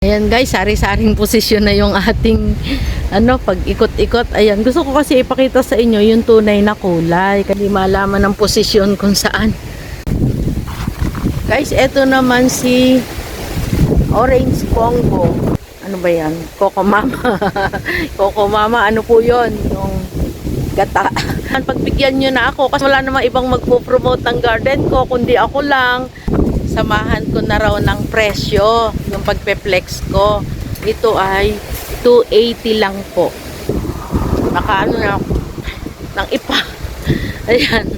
Ayan guys, sari-saring posisyon na yung ating pag-ikot-ikot. Ayan, gusto ko kasi ipakita sa inyo yung tunay na kulay. Kasi malaman ang posisyon kung saan. Guys, eto naman si Orange Pongo. Ano ba yan? Coco Mama. Coco Mama, ano po yun? Yung gata. Pagbigyan nyo na ako kasi wala namang ibang magpo-promote ng garden ko kundi ako lang. Samahan ko na raw ng presyo yung pagpe-flex ko. Ito ay 280 lang po. Naka na ng ipa. Ayan.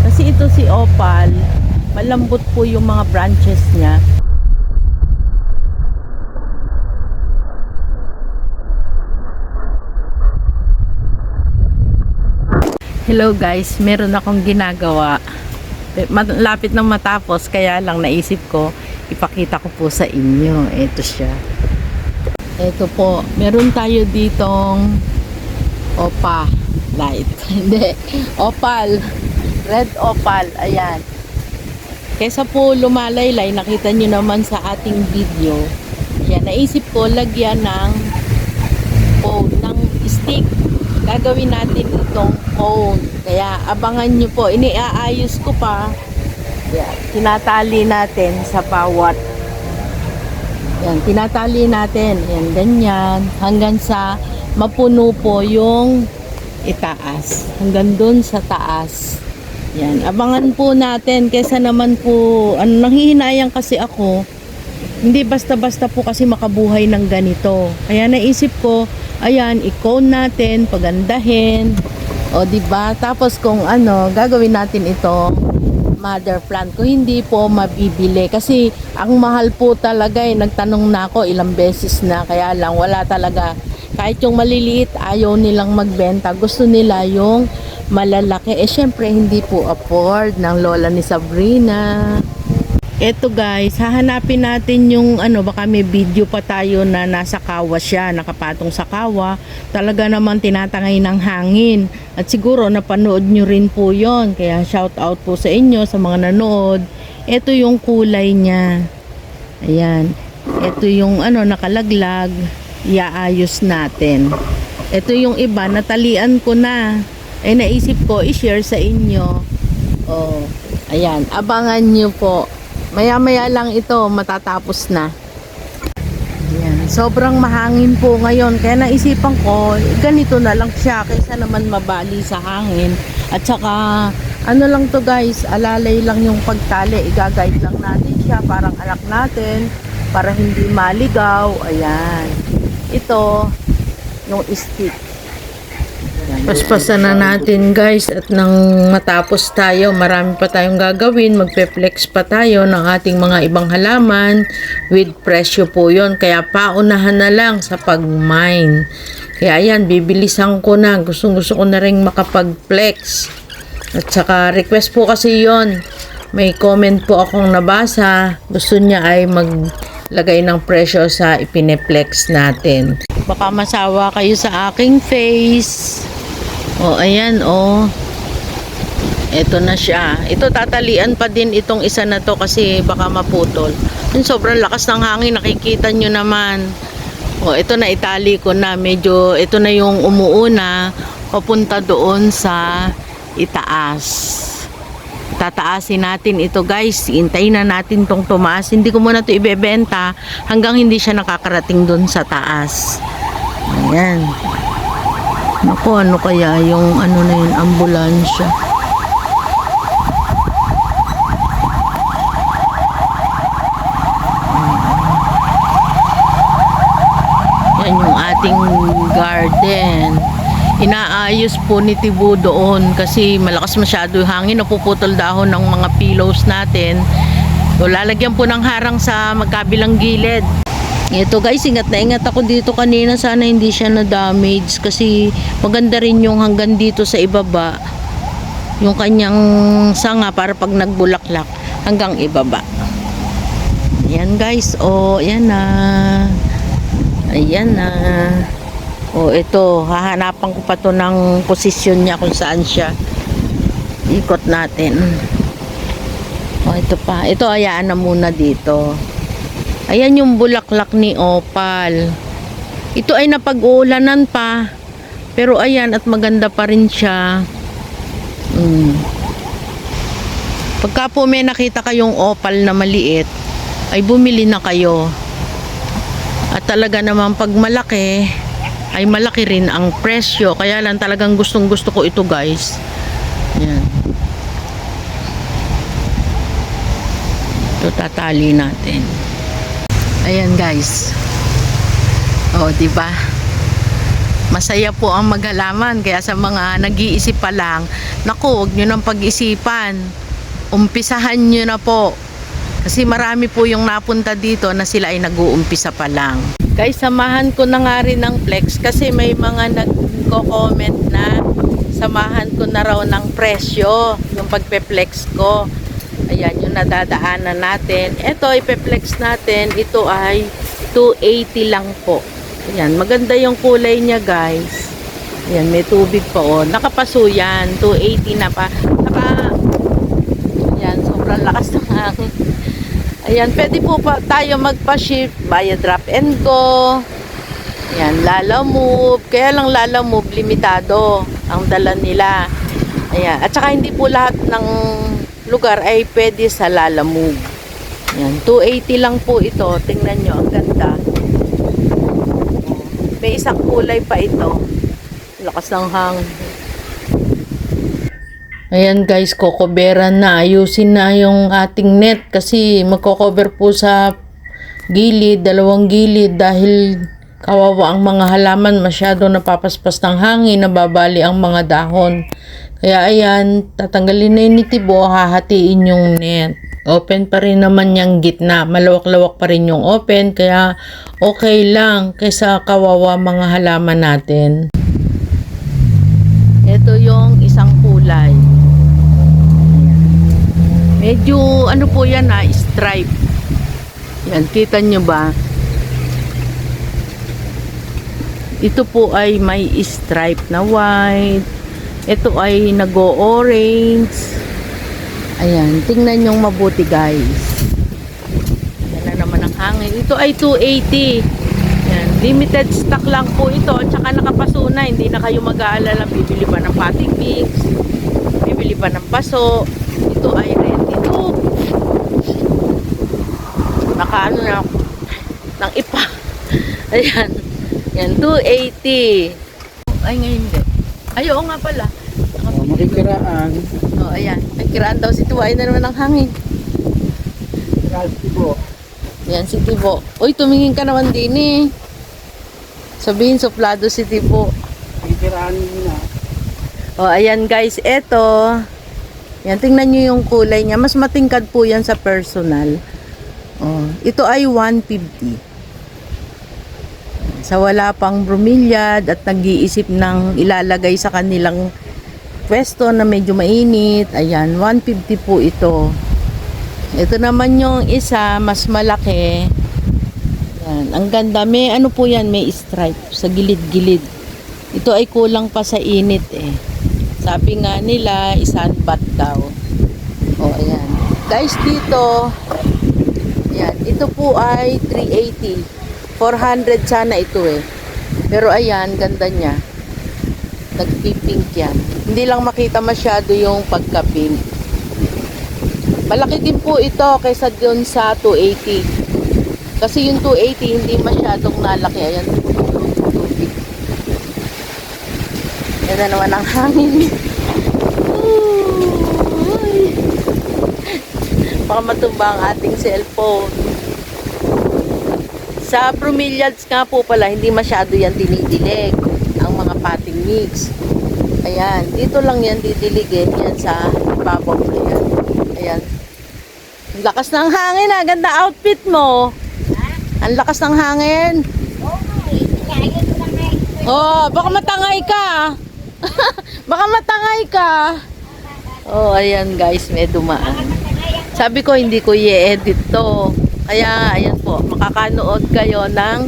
Kasi ito si Opal, malambot po yung mga branches niya. Hello guys, meron akong ginagawa. Lapit nang matapos, kaya lang naisip ko ipakita ko po sa inyo. Ito siya. Ito po, meron tayo ditong Opa light. Hindi, Opal, red Opal. Ayan. Kesa po lumalaylay, nakita nyo naman sa ating video. Ayan, naisip ko lagyan ng stick. Gagawin natin itong cone. Kaya abangan nyo po. Iniaayos ko pa. Yan. Tinatali natin sa bawat. Yan. Tinatali natin. Yan. Ganyan. Hanggang sa mapuno po yung itaas. Hanggang dun sa taas. Yan. Abangan po natin. Kesa naman po, nanghihinayang kasi ako. Hindi basta-basta po kasi makabuhay ng ganito. Kaya naisip ko, ayan, i-cone natin, pagandahin. O, diba? Tapos kung gagawin natin itong mother plant. Kung hindi po mabibili. Kasi ang mahal po talaga eh. Nagtanong na ako ilang beses na. Kaya lang, wala talaga. Kahit yung maliliit, ayaw nilang magbenta. Gusto nila yung malalaki. Eh, syempre, hindi po afford ng lola ni Sabrina. Eto guys, hahanapin natin yung baka may video pa tayo na nasa kawa siya, nakapatong sa kawa. Talaga naman tinatangay ng hangin. At siguro napanood nyo rin po yon. Kaya shout out po sa inyo, sa mga nanood. Ito yung kulay niya. Ayan. Ito yung nakalaglag. Iaayos natin. Ito yung iba, natalian ko na. Eh naisip ko i-share sa inyo. Oh, ayan, abangan nyo po. Maya-maya lang ito, matatapos na. Ayan. Sobrang mahangin po ngayon. Kaya naisipan ko, ganito na lang siya. Kaysa naman mabali sa hangin. At saka, lang to guys, alalay lang yung pagtali. Iga-guide lang natin siya, parang anak natin. Para hindi maligaw. Ayan. Ito, yung stick. Paspasan na natin guys at nang matapos tayo, marami pa tayong gagawin, magpe-flex pa tayo ng ating mga ibang halaman with presyo po yon, kaya paunahan na lang sa pag-mine. Kaya ayan, bibilisan ko na, gusto ko na rin makapag-flex. At saka request po kasi yon, may comment po akong nabasa, gusto niya ay maglagay ng presyo sa ipineplex natin. Baka masawa kayo sa aking face. O, ayan, o. Ito na siya. Ito, tatalian pa din itong isa na to kasi baka maputol. Yung sobrang lakas ng hangin, nakikita nyo naman. O, ito na, itali ko na. Medyo, ito na yung umuuna. Papunta doon sa itaas. Tataasin natin ito, guys. Hintayin na natin tong tumaas. Hindi ko muna to ibebenta hanggang hindi siya nakakarating doon sa taas. Ayan. Naku, ano kaya yung na yun, ambulansya. Yan yung ating garden. Inaayos po ni Tibu doon kasi malakas masyado yung hangin, napuputol dahon ng mga pillows natin. So, lalagyan po ng harang sa magkabilang gilid. Ito guys, ingat na ingat ako dito kanina, sana hindi siya na-damage kasi maganda rin yung hanggang dito sa ibaba yung kanyang sanga para pag nagbulaklak hanggang ibaba. Ayan guys, ayan na. Ayan na. Ito, hahanapan ko pa to ng posisyon niya kung saan siya. Ikot natin. Ito pa. Ito, hayaan na muna dito. Ayan yung bulaklak ni opal. Ito ay napag-uulanan pa. Pero ayan, at maganda pa rin siya. Pagka po may nakita kayong opal na maliit, ay bumili na kayo. At talaga naman pag malaki, ay malaki rin ang presyo. Kaya lang talagang gustong gusto ko ito, guys. Yan. Ito tatali natin. Ayan, guys. Oh, di ba? Masaya po ang maghalaman. Kaya sa mga nag-iisip pa lang, naku, huwag nyo nang pag-isipan. Umpisahan nyo na po. Kasi marami po yung napunta dito na sila ay nag-uumpisa pa lang. Guys, samahan ko na nga rin ng flex kasi may mga nagko-comment na samahan ko na raw ng presyo yung pagpe-flex ko. Ayan, yung nadadaanan natin. Ito, ipe-flex natin. Ito ay 280 lang po. Ayan, maganda yung kulay niya, guys. Ayan, may tubig pa, oh. Nakapaso yan. 280 na pa. Ayan, sobrang lakas ng hangin. Ayan, pwede po pa tayo magpa-shift via drop and go. Ayan, Lalamove. Kaya lang Lalamove, limitado ang dala nila. Ayan, at saka hindi po lahat ng lugar ay pwede sa Lalamove. Ayan, 280 lang po ito. Tingnan nyo, ang ganda. May isang kulay pa ito. Lakas ng hangin. Ayan guys, kokoberan na. Ayusin na yung ating net kasi magko-cover po sa gilid, dalawang gilid dahil kawawa ang mga halaman, masyado napapaspas ng hangin, nababali ang mga dahon. Kaya ayan, tatanggalin na yun ni Tibo, hahatiin yung net. Open pa rin naman yung gitna, malawak-lawak pa rin yung open, kaya okay lang kaysa kawawa mga halaman natin. Ito yung isang kulay. Medyo ano po yan ha, stripe. Yan, kita nyo ba? Ito po ay may stripe na white. Ito ay nag-o-orange. Ayan, tingnan nyo mabuti guys. Yan na naman ang hangin. Ito ay 280. Yan, limited stock lang po ito. Tsaka nakapaso na, hindi na kayo mag-aalala. Bibili pa ng potting mix. Bibili pa ng paso. Ito ay ready to. Nakaano na ng ipa. Ayan. Yan, 280. Ay, ngayon hindi. Ay, oo nga pala. Makikiraan. Oh, ayan. Ay, kiraan daw si Tuway na naman ang hangin. Si Tibo. Ayan, si Tibo. Uy, tumingin ka naman din eh. Sabihin, suplado si Tibo. Makikiraan na. Oh, ayan guys. Eto. Yan, tingnan nyo yung kulay niya. Mas matingkad po yan sa personal. Oh, ito ay 150. Sa wala pang bromeliad at nag-iisip ng ilalagay sa kanilang pwesto na medyo mainit. Ayan, 150 po ito. Ito naman yung isa, mas malaki. Ayan, ang ganda. May ano po yan, may stripe sa gilid-gilid. Ito ay kulang pa sa init eh. Sabi nga nila, isanbat daw. O, ayan. Guys, dito, ayan, ito po ay 380. 400 sana ito eh. Pero ayan, ganda niya. Nagpipink yan. Hindi lang makita masyado yung pagka-pink. Malaki din po ito kaysa dun sa 280. Kasi yung 280 hindi masyadong nalaki. Ayan, tubig. Yan na naman ang hangin. Baka matumba ang ating cellphone. Sa bromeliads nga po pala, hindi masyado yan dinidilig ang mga potting mix. Ayan, dito lang yan didiligin yan sa ibabaw na yan. Ayan. Ang lakas ng hangin ha, ganda outfit mo. Ang lakas ng hangin. Oh, baka matangay ka. Baka matangay ka. Oh, ayan guys, may dumaan. Sabi ko hindi ko i-edit to. Kaya, ayan po, makakanood kayo ng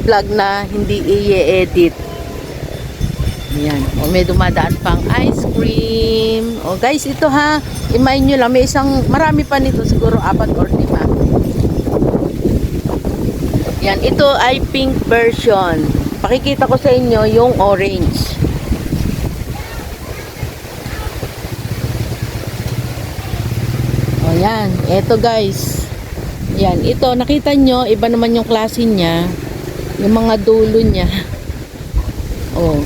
vlog na hindi i-edit. Ayan. O, may dumadaan pang ice cream. O, guys, ito ha, imayin nyo lang. May isang, marami pa nito, siguro 4 or 5. Yan, ito ay pink version. Pakikita ko sa inyo yung orange. O yan, ito guys. Yan, ito nakita nyo, iba naman yung klase niya. Yung mga dulo niya. O.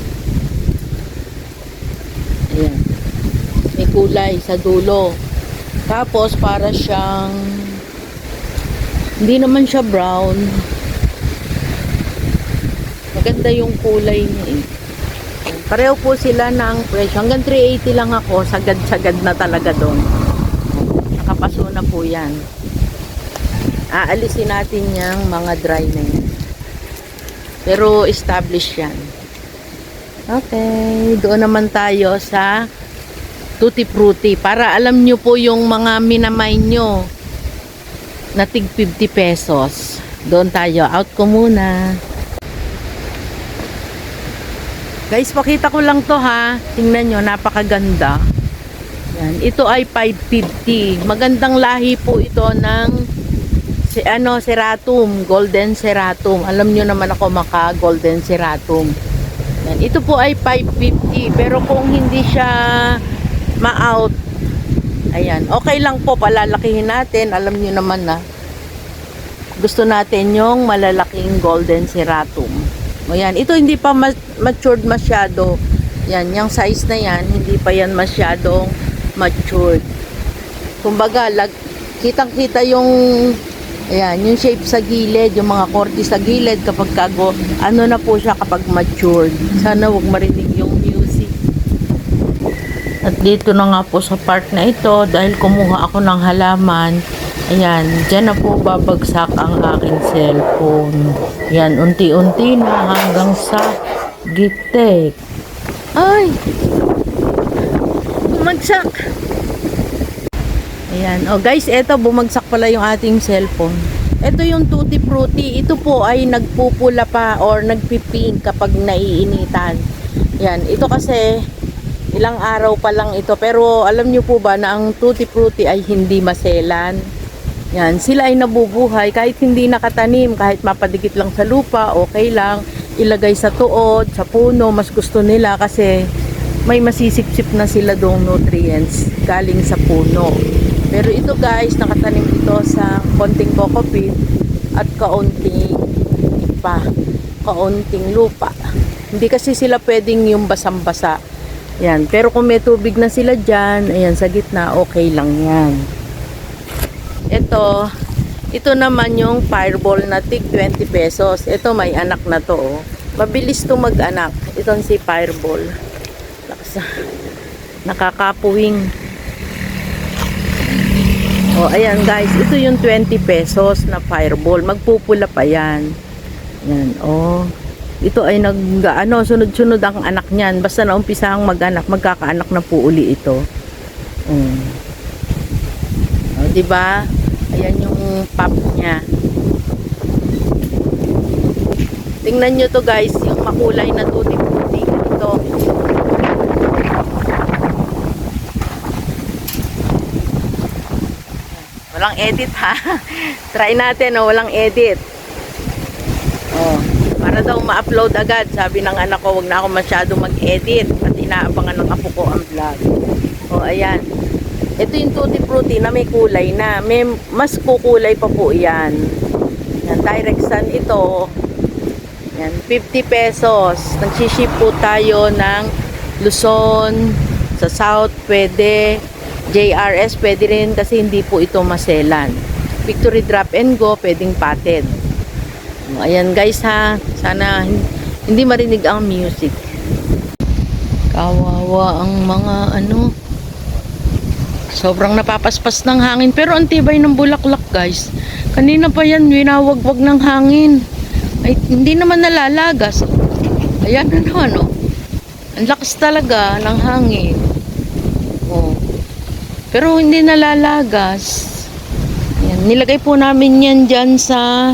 Ayan. May kulay sa dulo. Tapos para siyang hindi naman siya brown. Maganda yung kulay niya eh. Pareho po sila ng presyo. Hanggang 380 lang ako. Sagad-sagad na talaga doon. Nakapaso na po yan. Aalisin natin yung mga dry na yan. Pero established yan. Okay. Doon naman tayo sa Tutti Frutti. Para alam nyo po yung mga minamay nyo na tig 50 pesos. Doon tayo. Out ko muna. Guys, pakita ko lang to ha. Tingnan nyo, napakaganda. Yan. Ito ay 550. Magandang lahi po ito ng Ceratum, Golden Ceratum. Alam nyo naman ako maka Golden Ceratum. Yan. Ito po ay 550. Pero kung hindi siya ma-out, ayan, okay lang po, palalakihin natin. Alam nyo naman na gusto natin yung malalaking Golden Ceratum. O yan, ito hindi pa matured masyado. Yan, yung size na yan, hindi pa yan masyadong matured. Kumbaga, kitang-kita yung ayan, yung shape sa gilid, yung mga korte sa gilid kapag ano na po siya kapag matured. Sana wag marinig yung music. At dito na nga po sa part na ito, dahil kumuha ako ng halaman, ayan, dyan na po babagsak ang aking cellphone. Yan, unti-unti na hanggang sa gitek. Ay! Bumagsak! Ayan. O guys, eto, bumagsak pala yung ating cellphone. Ito yung Tutti Frutti. Ito po ay nagpupula pa or nagpipink kapag naiinitan. Yan. Ito kasi, ilang araw pa lang ito. Pero alam nyo po ba na ang Tutti Frutti ay hindi maselan? Yan, sila ay nabubuhay kahit hindi nakatanim, kahit mapadikit lang sa lupa, okay lang. Ilagay sa tuod, sa puno, mas gusto nila kasi may masisipsip na sila dong nutrients galing sa puno. Pero ito guys, nakatanim ito sa konting coco peat at kaunting kaunting lupa. Hindi kasi sila pwedeng yung basang-basa. Yan, pero kung may tubig na sila dyan, ayan, sa gitna, okay lang yan. Ito naman yung fireball na tig 20 pesos. Ito may anak na to. Oh. Mabilis to mag-anak. Itong si fireball. Nakakapuwing. Oh, ayan guys. Ito yung 20 pesos na fireball. Magpupula pa yan. Yan. Oh. Ito ay sunod-sunod ang anak niyan. Basta naumpisa ang mag-anak, magkakaanak na po uli ito. Oh, 'di ba? Ayan yung pop niya. Tingnan nyo to guys, yung makulay na Tutti Frutti. Ito. Walang edit ha. Try natin, walang edit. Oh, para daw ma-upload agad. Sabi ng anak ko, wag na ako masyado mag-edit. At inaabangan ng apo ko ang vlog. Oh, ayan. Ito yung Tutti Frutti na may kulay na. May mas kukulay pa po yan. Yan, direct sun ito. Yan, 50 pesos. Nagsiship po tayo ng Luzon, sa South pwede, JRS pwede rin kasi hindi po ito maselan. Victory Drop and Go pwedeng patid. Ayan guys ha, sana hindi marinig ang music. Kawawa ang mga sobrang napapaspas ng hangin. Pero ang tibay ng bulaklak guys. Kanina pa yan, winawagwag ng hangin. Ay, hindi naman nalalagas. Ayan ang lakas talaga ng hangin. Oh. Pero hindi nalalagas. Ayan, nilagay po namin yan dyan sa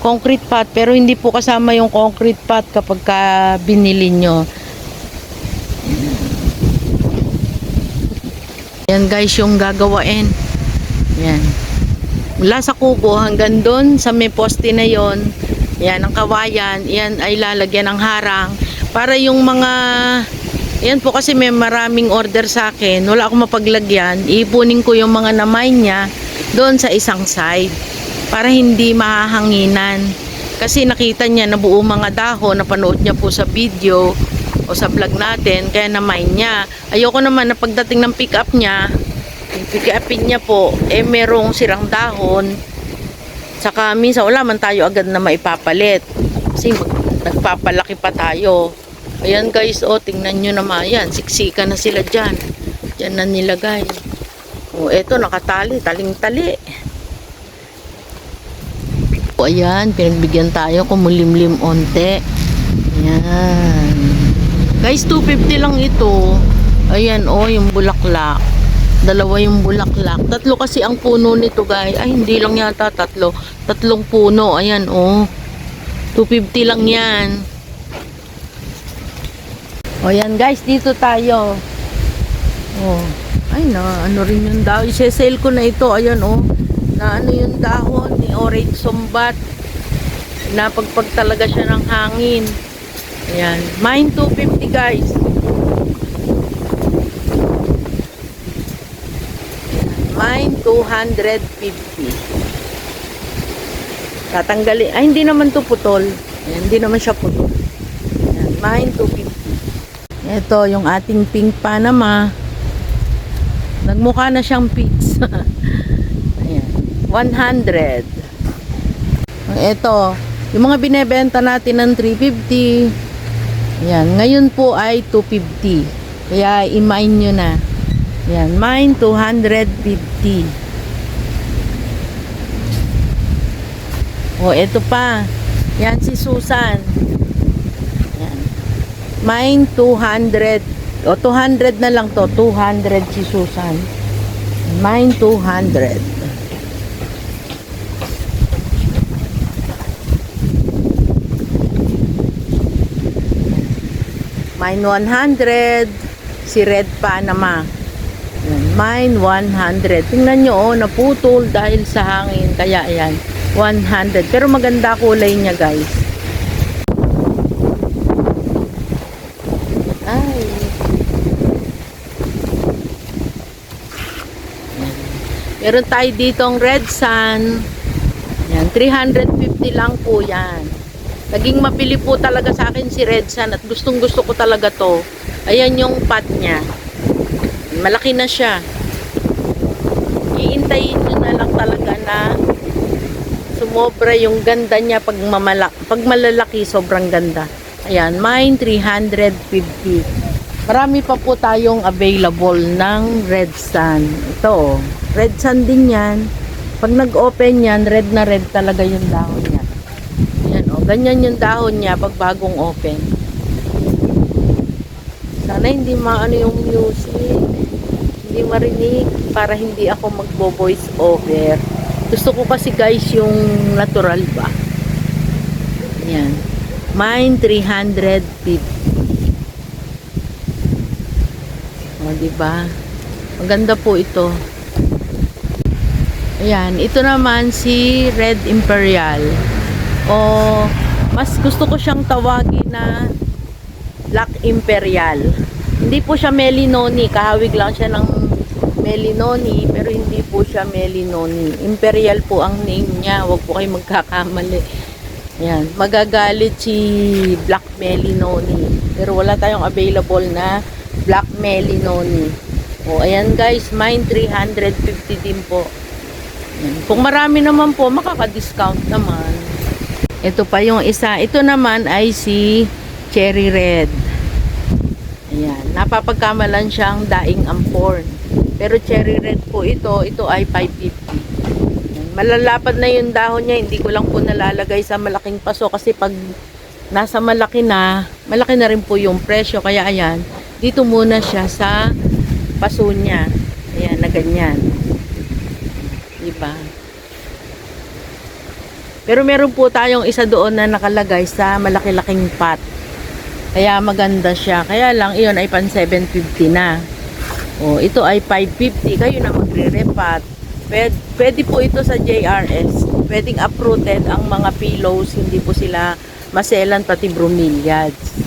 concrete pot. Pero hindi po kasama yung concrete pot kapag binili nyo. Yan guys yung gagawain. Yan. Mula sa kubo hanggang doon sa may poste na yon, Yan, ang kawayan, yan ay lalagyan ng harang para yung mga, yan po kasi may maraming order sa akin, wala akong mapaglagyan, iipunin ko yung mga namay niya doon sa isang side para hindi mahahanginan. Kasi nakita niya na buo mga dahon, napanood niya po sa video o sa vlog natin, kaya namay niya. Ayoko naman na pagdating ng pick up niya, pick upin niya po, merong sirang dahon. Saka minsan wala man tayo agad na maipapalit. Kasi nagpapalaki pa tayo. Ayan guys, tingnan nyo naman. Ayan, siksika na sila dyan. Dyan na nilagay. Eto, nakatali. Taling-tali. Ayan, pinagbigyan tayo. Kumulimlim onte. Ayan. Guys, 250 lang ito. Ayan, yung bulaklak. Dalawa yung bulaklak. Tatlo kasi ang puno nito, guys. Ay, hindi lang yata tatlo. Tatlong puno. Ayan, 250 lang yan. Ayan, guys. Dito tayo. Ay, ano rin yung dahon. I-sell ko na ito. Ayan, na ano yung dahon ni Orange Sombat. Napagpag talaga siya ng hangin. Ayan. Mine 250, guys. Mine 250. Tatanggalin. Ay, hindi naman to putol. Ayan, hindi naman siya putol. Ayan, mine 250. Ito, yung ating pink Panama. Nagmukha na siyang peach. Ayan, 100. Ito, yung mga binebenta natin ng 350. Ayan, ngayon po ay 250. Kaya, i-mine nyo na. Yan, mine 250. Ito pa. Yan si Susan. Yan. Mine 200. 200 na lang to. 200 si Susan. Mine 200. Mine 100. Si Red Panama. Mine 100. Tingnan nyo, naputol dahil sa hangin. Kaya ayan, 100. Pero maganda kulay niya, guys. Ay. Meron tayo ditong red sun. Yan, 350 lang po yan. Naging mapili po talaga sa akin si red sun at gustong gusto ko talaga to. Ayan yung pot niya. Malaki na siya. Iintayin nyo na lang talaga na sumobra yung ganda niya pag malalaki, sobrang ganda. Ayan, mine 350. Marami pa po tayong available ng red sun. Ito, red sun din yan. Pag nag-open yan, red na red talaga yung dahon niya. Ayan, ganyan yung dahon niya pag bagong open. Sana hindi maano yung music. Hindi marinig para hindi ako magbo-voice over. Gusto ko kasi guys yung natural ba. Ayan. Mine 350. Diba? Maganda po ito. Ayan. Ito naman si Red Imperial. Mas gusto ko siyang tawagin na Black Imperial. Hindi po siya Melinoni. Kahawig lang siya ng Melinoni, pero hindi po siya Melinoni. Imperial po ang name niya. Huwag po kayo magkakamali. Yan. Magagalit si Black Melinoni. Pero wala tayong available na Black Melinoni. Ayan guys, mine 350 din po. Yan. Kung marami naman po, makaka-discount naman. Ito pa yung isa. Ito naman ay si Cherry Red. Ayan. Napapagkamalan siyang daing ampon. Pero cherry red po ito. Ito ay 550. Ayan. Malalapad na yung dahon niya. Hindi ko lang po nalalagay sa malaking paso. Kasi pag nasa malaki na rin po yung presyo. Kaya ayan. Dito muna siya sa paso niya. Ayan, na ganyan. Diba? Pero meron po tayong isa doon na nakalagay sa malaki-laking pot. Kaya maganda siya. Kaya lang, iyon ay pan 750 na. Ito ay 550. Kayo na magre-repat. Pwede po ito sa JRS. pwedeng uprooted ang mga pillows, hindi po sila maselan pati bromeliads.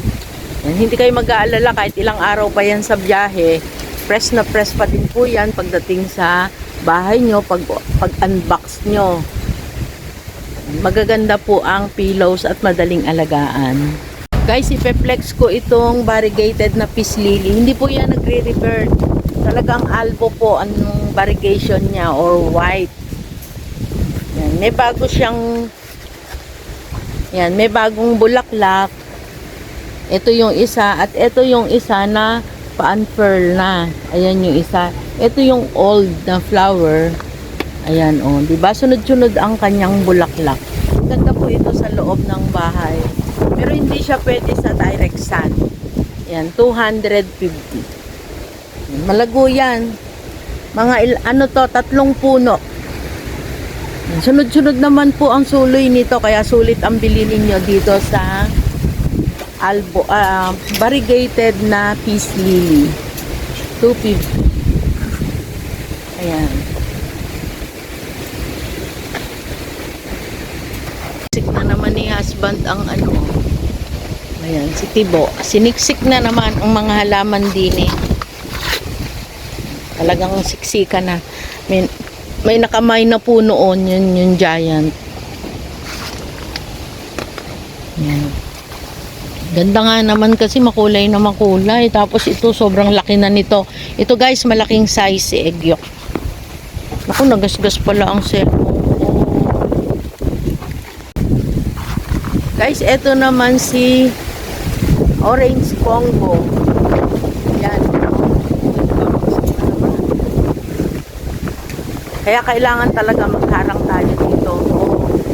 Yan, hindi kayo mag-aalala kahit ilang araw pa yan sa biyahe, press na press pa din po yan pagdating sa bahay nyo, pag-unbox nyo. Magaganda po ang pillows at madaling alagaan. Guys, ipe-flex ko itong variegated na peace lily. Hindi po yan nagre-revert. Talagang albo po ang variegation niya or white. Yan, may bago siyang may bagong bulaklak. Ito yung isa at ito yung isa na pa-unfurl na. Ayan yung isa. Ito yung old na flower. Ayan oh, 'di ba? Sunod-sunod ang kanyang bulaklak. Ganda po ito sa loob ng bahay. Pero hindi siya pwede sa direct sun. Ayan, 250. Malago yan. Mga tatlong puno. Sunod-sunod naman po ang suloy nito, kaya sulit ang bilhin niyo dito sa variegated na peace lily. 250. Ayan. Siksik na naman ni husband ang ayan, si Tibo. Siniksik na naman ang mga halaman din eh. Talagang siksika na. May nakamay na po noon, yung giant. Yan. Ganda nga naman kasi makulay na makulay. Tapos ito sobrang laki na nito. Ito guys, malaking size si egg yolk. Naku, nagasgas pala ang cellphone ko. Guys, ito naman si Orange Congo. Yan. Kaya kailangan talaga magharang tayo dito.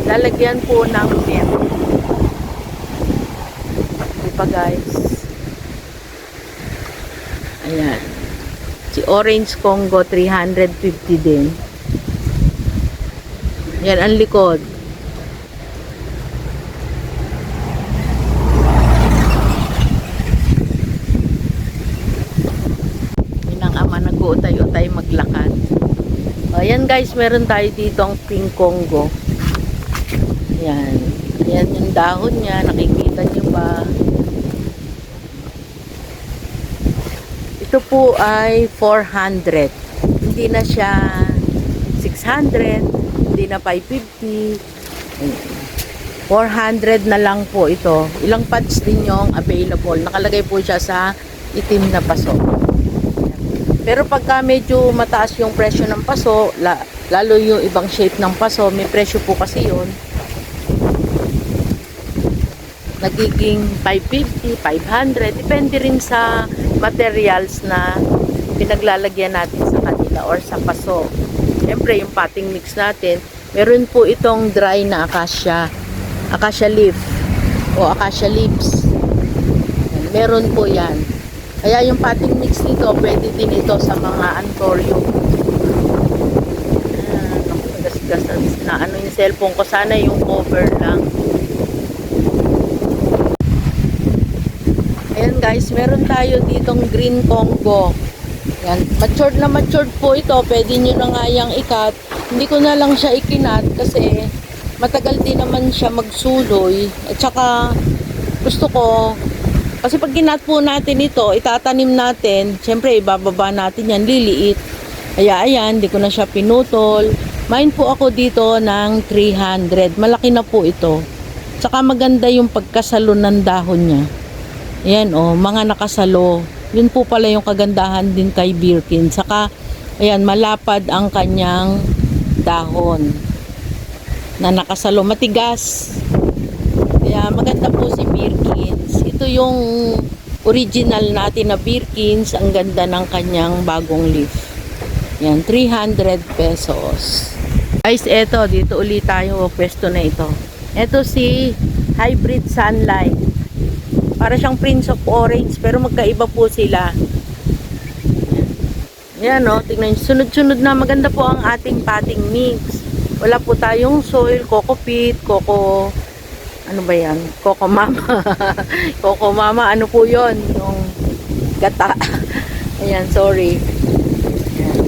Lalagyan po ng net. Diba guys? Ayan. Si Orange Congo, 350 din. Yan ang likod. Yan ang ama, nag-uutay-utay maglakad. Ayan guys, meron tayo dito ang Pink Congo. Ayan. Ayan yung dahon niya. Nakikita niyo ba? Ito po ay 400. Hindi na siya 600. Hindi na 550. Ayan. 400 na lang po ito. Ilang pots din yung available. Nakalagay po siya sa itim na paso. Pero pagka medyo mataas yung presyo ng paso, lalo yung ibang shape ng paso, may presyo po kasi yun. Nagiging 550, 500, depende rin sa materials na pinaglalagyan natin sa kanila or sa paso. Siyempre, yung potting mix natin, meron po itong dry na acacia leaf o acacia leaves. Meron po yan. Kaya yung potting mix nito, pwede din ito sa mga anthurium. Gas na yung cellphone ko. Sana yung cover lang. Ayan guys, meron tayo ditong green Congo. Yan. Matured po ito. Pwede nyo na nga yung ikat. Hindi ko na lang siya ikinat kasi matagal din naman siya magsuloy. At saka gusto ko, kasi pag kinat po natin ito, itatanim natin, syempre ibababa natin yan, liliit. Kaya ayan, di ko na siya pinutol. Main po ako dito ng 300. Malaki na po ito. Saka maganda yung pagkasalo ng dahon niya. Ayan mga nakasalo. Yun po pala yung kagandahan din kay Birkin. Saka, ayan, malapad ang kanyang dahon na nakasalo. Matigas. Kaya maganda po si Birkins. Ito yung original natin na Birkins. Ang ganda ng kanyang bagong leaf. Yan, 300 pesos. Guys, eto, dito ulit tayo pwesto na ito. Ito si Hybrid Sunlight. Para siyang Prince of Orange, pero magkaiba po sila. Yan tingnan nyo. Sunod-sunod na maganda po ang ating potting mix. Wala po tayong soil, coco peat, coco... Ano ba yan? Coco Mama. Coco Mama, ano po yon? Yung gata. Ayan, sorry. Ayan.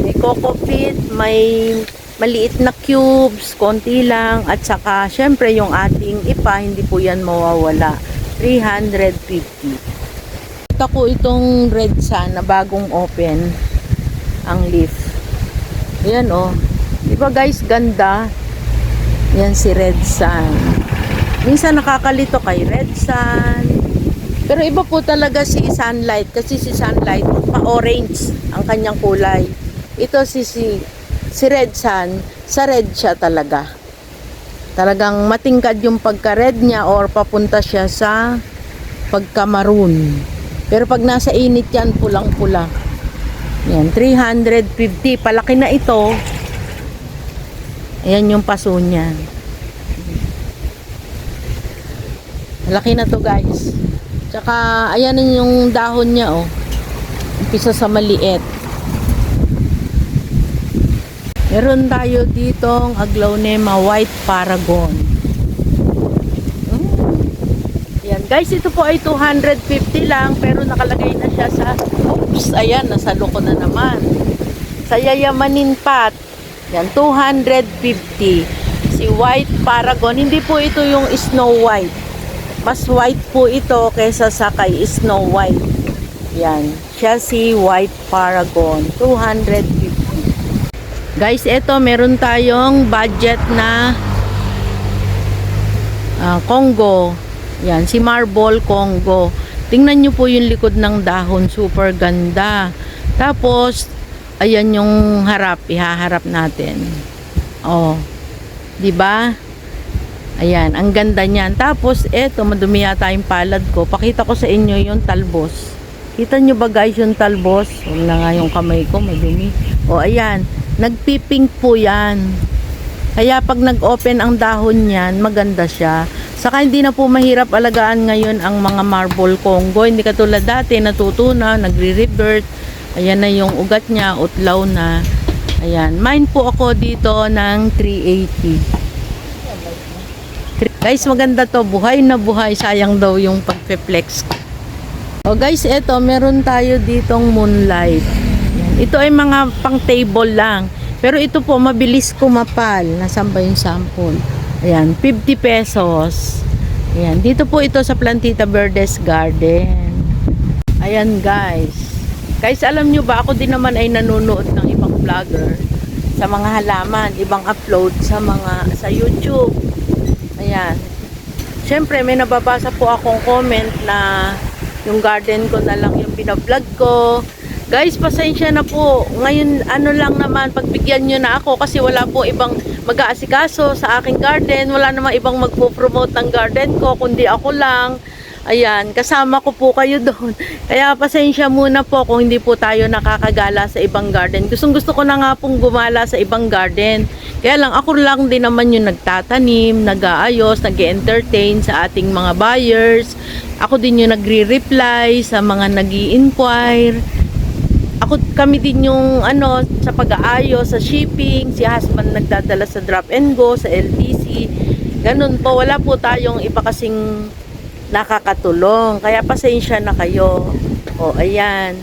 May coco peat, may maliit na cubes, konti lang, at saka syempre yung ating ipa, hindi po yan mawawala. 350. Ito ko itong red sun na bagong open ang leaf. Ayan oh. Diba guys, ganda. Yan si red sun. Minsan nakakalito kay red sun. Pero iba po talaga si sunlight kasi si sunlight pa-orange ang kanyang kulay. Ito si red sun, sa red siya talaga. Talagang matingkad yung pagka-red niya or papunta siya sa pagka-maroon. Pero pag nasa init yan, pulang-pula. Yan, 350. Palaki na ito. Ayan yung paso niya. Malaki na to guys. Tsaka, ayan yung dahon niya, oh. Umpisa sa maliit. Meron tayo ditong Aglaonema White Paragon. Ayan, guys, ito po ay 250 lang, pero nakalagay na siya sa, oops, ayan, nasalo ko na naman. Sa Yayamanin Pot. Yan, 250. Si White Paragon, hindi po ito yung Snow White. Mas white po ito kaysa sa kay Snow White. Yan. Siya si White Paragon. 250. Guys, ito meron tayong budget na Congo. Yan. Si Marble Congo. Tingnan nyo po yung likod ng dahon. Super ganda. Tapos, ayan yung harap. Ihaharap natin. Oh. Diba? Ayan, ang ganda niyan. Tapos, eto, madumi yata yung palad ko. Pakita ko sa inyo yung talbos. Kita nyo ba guys yung talbos? Wala nga yung kamay ko, madumi. O, ayan. Nagpipink po yan. Kaya pag nag-open ang dahon niyan, maganda siya. Saka hindi na po mahirap alagaan ngayon ang mga marble Congo. Hindi katulad dati, natutunaw, nagre-revert. Ayan na yung ugat niya, utlaw na. Ayan. Mine po ako dito ng 380. Guys, maganda to. Buhay na buhay. Sayang daw yung pagpe-flex. O guys, eto, meron tayo ditong moonlight. Yan. Ito ay mga pang table lang. Pero ito po, mabilis kumapal. Nasaan ba yung sample? Ayan, 50 pesos. Ayan, dito po ito sa Plantita Verdes Garden. Ayan guys. Guys, alam nyo ba, ako din naman ay nanonood ng ibang vlogger sa mga halaman, ibang upload sa YouTube. Ayan. Siyempre, may nababasa po akong comment na yung garden ko na lang yung binablog ko. Guys, pasensya na po. Ngayon, ano lang naman, pagbigyan nyo na ako kasi wala po ibang mag-aasikaso sa aking garden. Wala namang ibang magpo-promote ng garden ko, kundi ako lang. Ayan, kasama ko po kayo doon. Kaya pasensya muna po kung hindi po tayo nakakagala sa ibang garden. Gusto ko na nga pong gumala sa ibang garden. Kaya lang, ako lang din naman yung nagtatanim, nag-aayos, nag-entertain sa ating mga buyers. Ako din yung nagre-reply sa mga nag-i-inquire. Kami din yung sa pag-aayos, sa shipping. Si husband nagdadala sa drop and go, sa LTC. Ganun po, wala po tayong iba kasing nakakatulong. Kaya pasensya na kayo. O, ayan.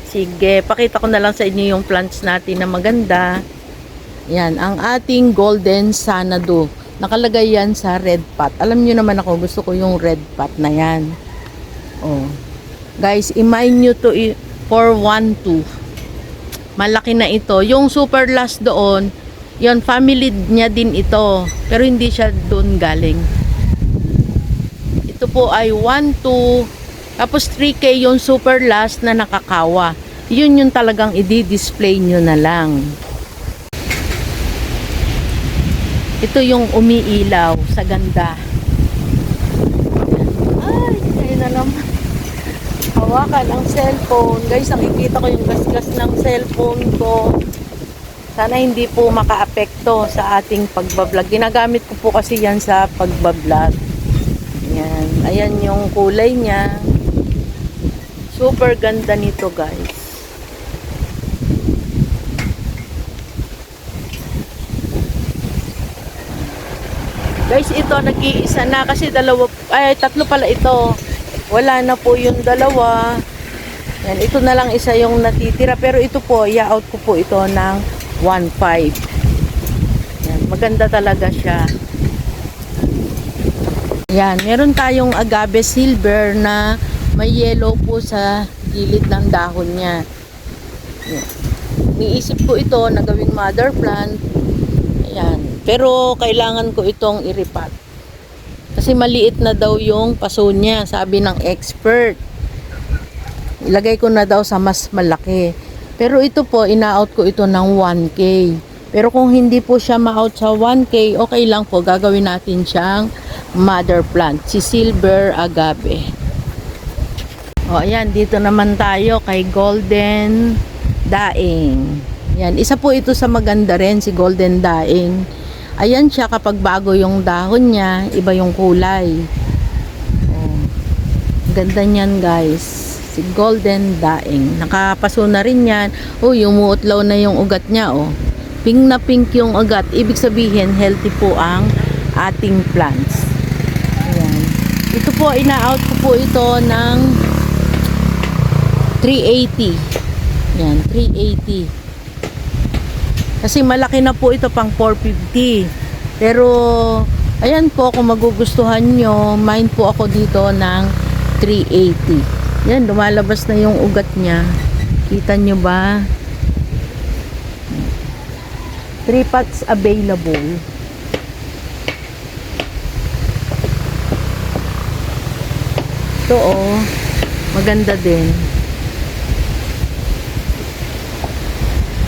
Sige, pakita ko na lang sa inyo yung plants natin na maganda. Yan, ang ating golden sanado. Nakalagay yan sa red pot. Alam nyo naman ako, gusto ko yung red pot na yan. O. Guys, i-mine nyo to 412. Malaki na ito. Yung super last doon, yon family niya din ito. Pero hindi siya doon galing. Ito po ay 1, 2, tapos 3K yung super last na nakakawa. Yun yung talagang i-display nyo na lang. Ito yung umiilaw sa ganda. Ay, ayun na naman. Hawakan ang cellphone. Guys, nakikita ko yung gasgas ng cellphone ko. Sana hindi po makaapekto sa ating pagbablog. Ginagamit ko po kasi yan sa pagbablog. Ayan. Ayan yung kulay niya. Super ganda nito guys. Guys, ito nag-iisa na kasi tatlo pala ito. Wala na po yung dalawa. Yan, ito na lang isa yung natitira. Pero ito po, i-out ko po ito ng 1.5. Maganda talaga siya. Yan, meron tayong agave silver na may yellow po sa gilid ng dahon niya. Yan. Niisip ko ito na gawing mother plant. Ayan. Pero kailangan ko itong iripat. Kasi maliit na daw yung paso niya, sabi ng expert. Ilagay ko na daw sa mas malaki. Pero ito po, ina-out ko ito ng 1K. Pero kung hindi po siya ma-out sa 1K, okay lang po. Gagawin natin siyang mother plant. Si silver agave. O, ayan. Dito naman tayo kay golden daing. Yan, isa po ito sa maganda rin, si golden daing. Ayan siya kapag bago yung dahon niya, iba yung kulay. Oh, ganda niyan guys. Si golden daing. Nakapaso na rin yan. Oh, yung umuutlaw na yung ugat niya. Oh. Pink na pink yung ugat. Ibig sabihin, healthy po ang ating plants. Ayan. Ito po, ina-out ko po ito ng 380. Yan, 380. Kasi malaki na po ito pang 450. Pero, ayan po, kung magugustuhan nyo, mine po ako dito ng 380. Yan, lumalabas na yung ugat niya. Kita nyo ba? 3 pots available. Ito oh, maganda din.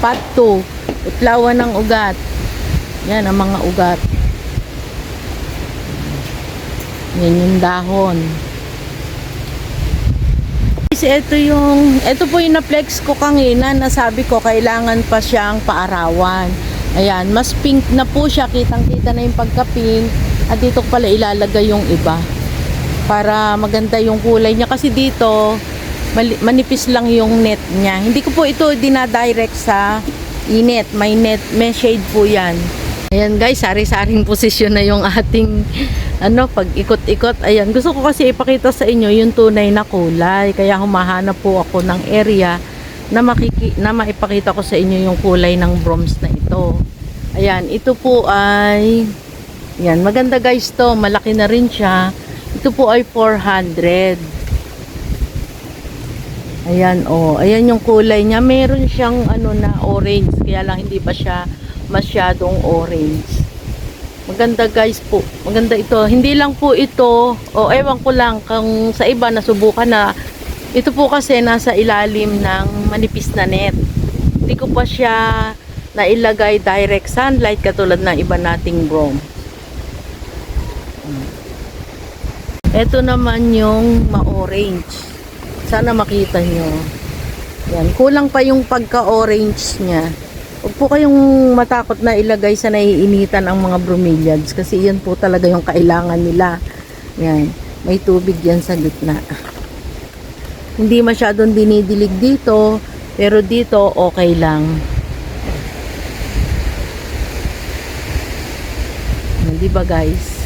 Pot 2, utlawan ng ugat. Yan ang mga ugat. Yan yung dahon. Kasi ito po yung na-flex ko kanina na sabi ko kailangan pa siyang paarawan. Ayan, mas pink na po siya. Kitang-kita na yung pagka-pink. At dito pala ilalagay yung iba. Para maganda yung kulay niya. Kasi dito, manipis lang yung net niya. Hindi ko po ito dinadirect sa init. May net, may shade po yan. Ayan guys, sari-saring posisyon na yung ating pag ikot-ikot. Ayan, gusto ko kasi ipakita sa inyo yung tunay na kulay. Kaya humahanap po ako ng area na maipakita ko sa inyo yung kulay ng brooms na ito. Ayan, ito po ay yan, maganda guys to. Malaki na rin siya. Ito po ay 400. Ayan, oh. Ayan yung kulay niya. Meron siyang na orange. Kaya lang hindi pa siya masyadong orange. Maganda guys po. Maganda ito. Hindi lang po ito. Ewan ko lang kung sa iba nasubukan na. Ito po kasi nasa ilalim ng manipis na net. Hindi ko pa siya nailagay direct sunlight katulad ng iba nating broom. Ito naman yung ma-orange. Sana makita nyo. Yan. Kulang pa yung pagka-orange niya. Huwag po kayong matakot na ilagay sa naiinitan ang mga bromeliads. Kasi yan po talaga yung kailangan nila. Yan. May tubig yan sa gitna. Hindi masyadong dinidilig dito. Pero dito, okay lang. Di ba guys?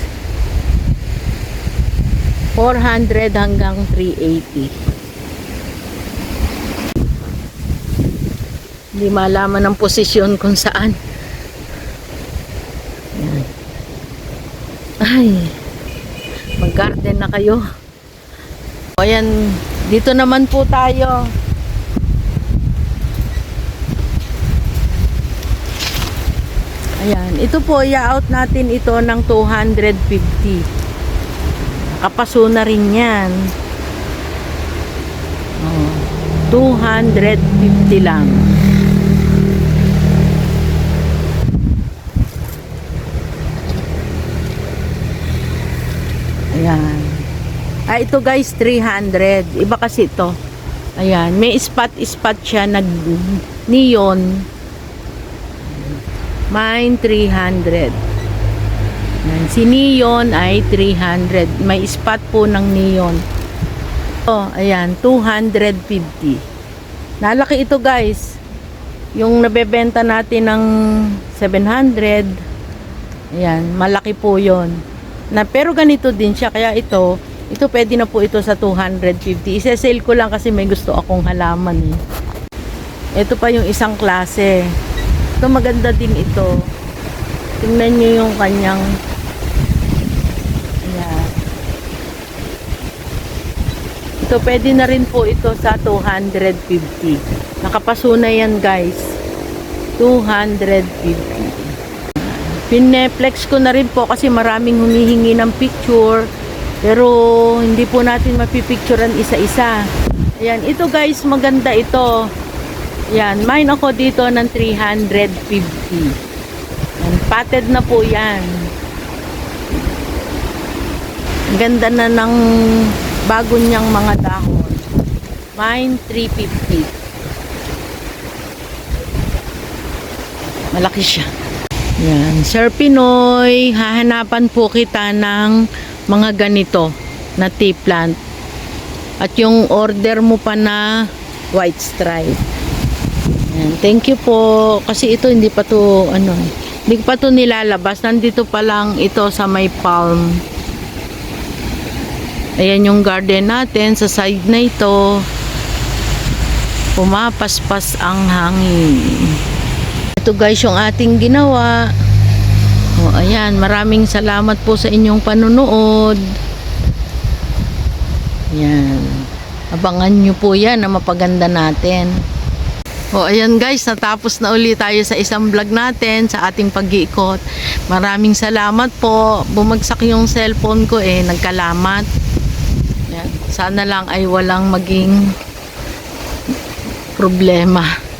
400 hanggang 380. Hindi malaman ang posisyon kung saan. Yan. Ay, mag-garden na kayo. O yan, dito naman po tayo. Ayan, ito po, i-out natin ito ng 250. Kapaso na rin yan. 250 lang. Ayan. Ito guys, 300. Iba kasi ito. Ayan, may spot-spot siya, nag-neon. Mine, 300. Ayan, si neon ay 300. May spot po ng neon. Ayan, 250. Nalaki ito guys. Yung nabebenta natin ng 700. Ayan, malaki po yon. Pero ganito din siya. Kaya ito pwede na po ito sa 250. Isa-sale ko lang kasi may gusto akong halaman eh. Ito pa yung isang klase. Ito maganda din ito. Tingnan nyo yung kanyang ayan. Ito pwede na rin po ito sa 250. Nakapaso na yan guys. 250. Pineplex ko na rin po kasi maraming humihingi ng picture. Pero hindi po natin mapipicturean isa-isa. Ayan, ito guys, maganda ito. Ayan, mine ako dito ng 350. Ayan, patted na po yan. Ang ganda na ng bago niyang mga dahon. Mine 350. Malaki siya. Ayan, Sir Pinoy, hahanapan po kita ng mga ganito na tea plant. At yung order mo pa na white stripe. Ayan, thank you po. Kasi ito hindi pa to hindi pa to nilalabas. Nandito pa lang ito sa may palm. Ayan yung garden natin. Sa side na ito, pumapaspas ang hangin. Ito guys yung ating ginawa. O, ayan, maraming salamat po sa inyong panunood. Yan. Abangan nyo po yan na mapaganda natin. O, ayan guys, natapos na uli tayo sa isang vlog natin sa ating pag-iikot. Maraming salamat po. Bumagsak yung cellphone ko nagkalamat. Yan. Sana lang ay walang maging problema.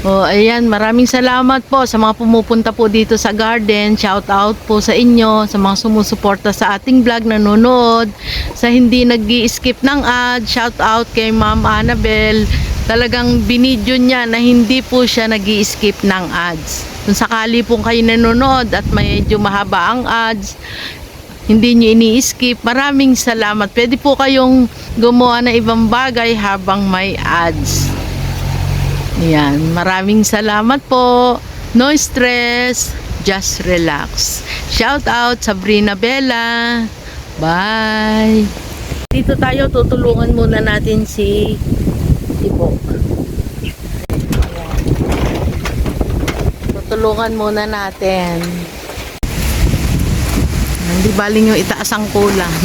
O, ayan, maraming salamat po sa mga pumupunta po dito sa garden. Shout out po sa inyo, sa mga sumusuporta sa ating vlog, nanonood, sa hindi nag-i-skip ng ad. Shout out kay Ma'am Annabel. Talagang binidyo niya na hindi po siya nag-i-skip ng ads. Kung sakali po kayo nanonood at medyo mahaba ang ads, hindi nyo ini-skip, maraming salamat. Pwede po kayong gumawa ng ibang bagay habang may ads. Yan, maraming salamat po. No stress, just relax. Shout out Sabrina Bella. Bye. Dito tayo, tutulungan muna natin si Tibok. Ayan. Tutulungan muna natin. Hindi baling yung itaas ang kulang.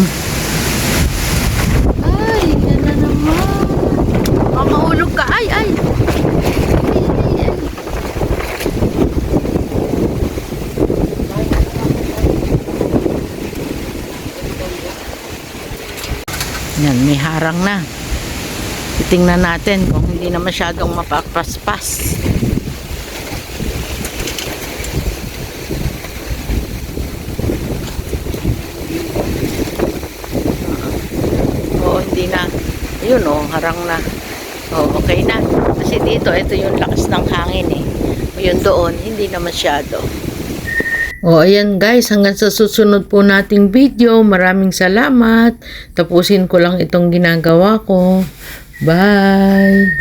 Ay, yan na naman. Mahulog ka. Ay, ay. Yan, may harang na. Titingnan natin kung hindi na masyadong mapapaspas. Oo, hindi na. Ayun harang na. Okay na. Kasi dito, ito yung lakas ng hangin Yun doon, hindi na masyado. Ayan guys, hanggang sa susunod po nating video. Maraming salamat. Tapusin ko lang itong ginagawa ko. Bye!